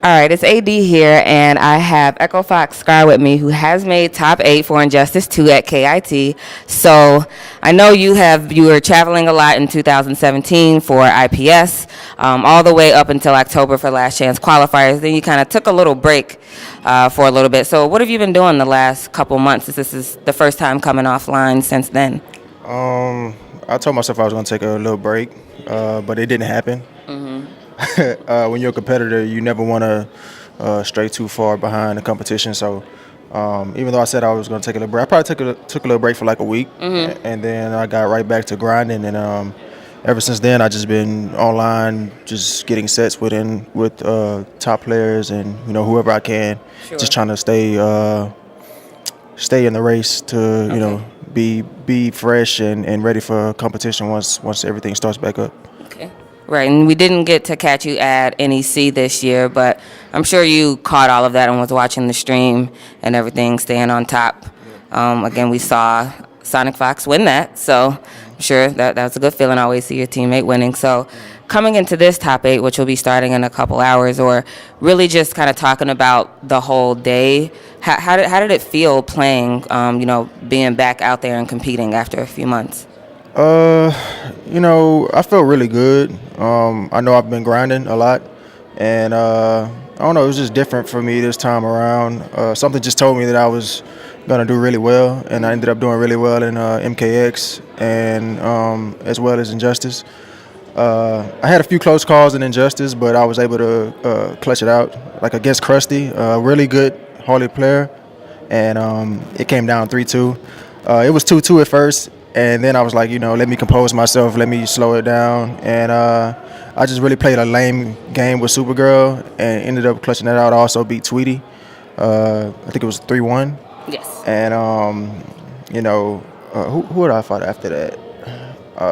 All right, it's AD here, and I have Echo Fox Scar with me, who has made top 8 for Injustice 2 at KIT. So I know you were traveling a lot in 2017 for IPS, all the way up until October for Last Chance qualifiers. Then you kind of took a little break for a little bit. So what have you been doing the last couple months? This is the first time coming offline since then. I told myself I was going to take a little break, but it didn't happen. When you're a competitor, you never want to stray too far behind the competition. So even though I said I was going to take a little break, I probably took a little break for like a week, and then I got right back to grinding. And ever since then, I just been online, just getting sets with top players and whoever I can, just trying to stay in the race to be fresh and ready for competition once everything starts back up. Okay. Right, and we didn't get to catch you at NEC this year, but I'm sure you caught all of that and was watching the stream and everything, staying on top. Again, we saw Sonic Fox win that, so I'm sure that was a good feeling. I always see your teammate winning. So coming into this top 8, which will be starting in a couple hours, or really just kind of talking about the whole day, how did it feel playing, being back out there and competing after a few months? I felt really good. I know I've been grinding a lot, and I don't know, it was just different for me this time around. Something just told me that I was gonna do really well, and I ended up doing really well in MKX and as well as Injustice. I had a few close calls in Injustice, but I was able to clutch it out. Like against Krusty, a really good Harley player, and it came down 3-2. It was 2-2 at first. And then I was like, let me compose myself, let me slow it down. And I just really played a lame game with Supergirl and ended up clutching it out. I also beat Tweety. I think it was 3-1. Yes. And, who did I fight after that?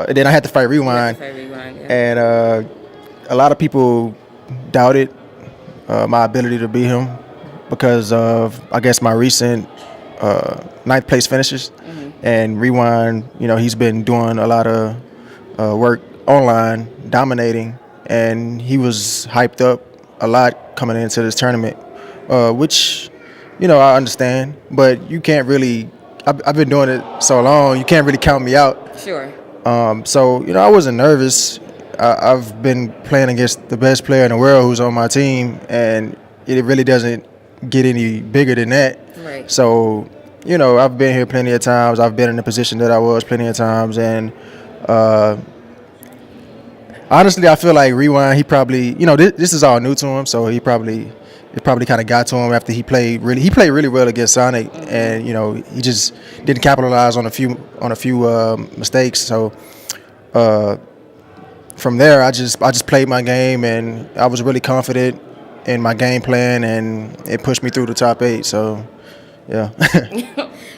And then I had to fight Rewind. And a lot of people doubted my ability to beat him because of, I guess, my recent ninth place finishes. And Rewind, he's been doing a lot of work online, dominating, and he was hyped up a lot coming into this tournament, which, I understand, but you can't really, I've been doing it so long, you can't really count me out. Sure. So, I wasn't nervous. I've been playing against the best player in the world who's on my team, and it really doesn't get any bigger than that. Right. So, I've been here plenty of times. I've been in the position that I was plenty of times. And honestly, I feel like Rewind, he probably, this is all new to him. So it probably kind of got to him after he played really well against Sonic. And, he just didn't capitalize on a few mistakes. So from there, I just played my game, and I was really confident in my game plan, and it pushed me through the top 8. So. Yeah.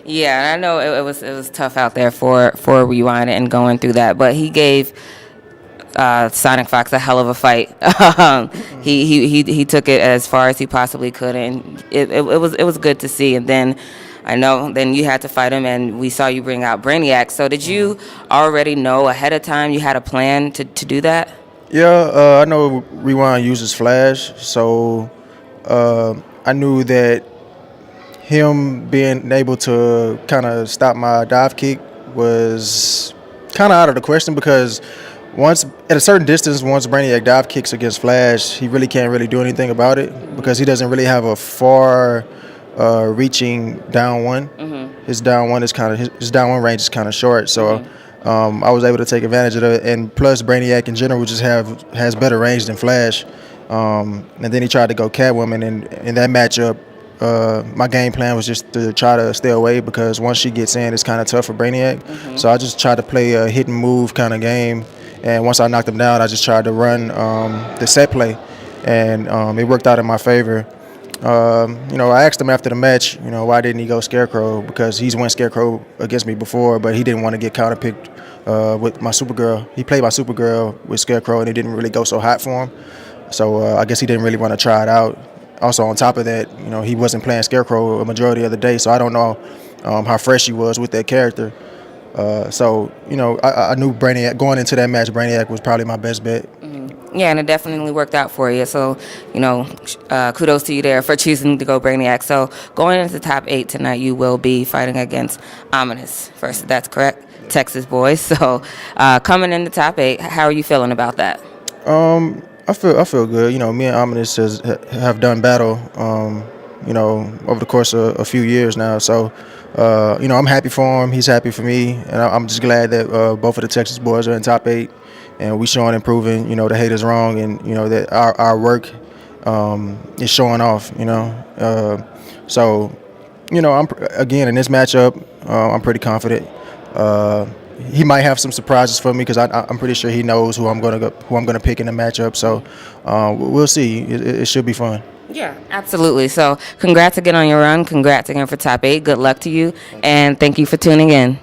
Yeah, I know it was tough out there for Rewind and going through that, but he gave Sonic Fox a hell of a fight. He took it as far as he possibly could, and it was good to see. And then I know then you had to fight him, and we saw you bring out Brainiac. So did you already know ahead of time you had a plan to do that? Yeah, I know Rewind uses Flash, so I knew that him being able to kind of stop my dive kick was kind of out of the question, because once at a certain distance, once Brainiac dive kicks against Flash, he really can't really do anything about it because he doesn't really have a far reaching down one. His down one is his down one range is kind of short, so I was able to take advantage of it. And plus, Brainiac in general just has better range than Flash. And then he tried to go Catwoman, and in that matchup, my game plan was just to try to stay away, because once she gets in, it's kind of tough for Brainiac. So I just tried to play a hit and move kind of game, and once I knocked him down, I just tried to run the set play, and it worked out in my favor. I asked him after the match, why didn't he go Scarecrow, because he's went Scarecrow against me before, but he didn't want to get counterpicked with my Supergirl. He played my Supergirl with Scarecrow, and it didn't really go so hot for him. So I guess he didn't really want to try it out. Also, on top of that, he wasn't playing Scarecrow a majority of the day, so I don't know how fresh he was with that character. So I knew Brainiac, going into that match, Brainiac was probably my best bet. Yeah, and it definitely worked out for you. So, kudos to you there for choosing to go Brainiac. So, going into the top 8 tonight, you will be fighting against Ominous first. That's correct, Texas boys. So, coming in the top 8, how are you feeling about that? I feel good. Me and Ominous have done battle. Over the course of a few years now. So, I'm happy for him. He's happy for me, and I'm just glad that both of the Texas boys are in top 8, and we showing and proving, the haters wrong, and that our work is showing off. So, I'm again in this matchup. I'm pretty confident. He might have some surprises for me because I'm pretty sure he knows who I'm gonna pick in the matchup. So we'll see. It should be fun. Yeah, absolutely. So, congrats again on your run. Congrats again for top 8. Good luck to you, and thank you for tuning in.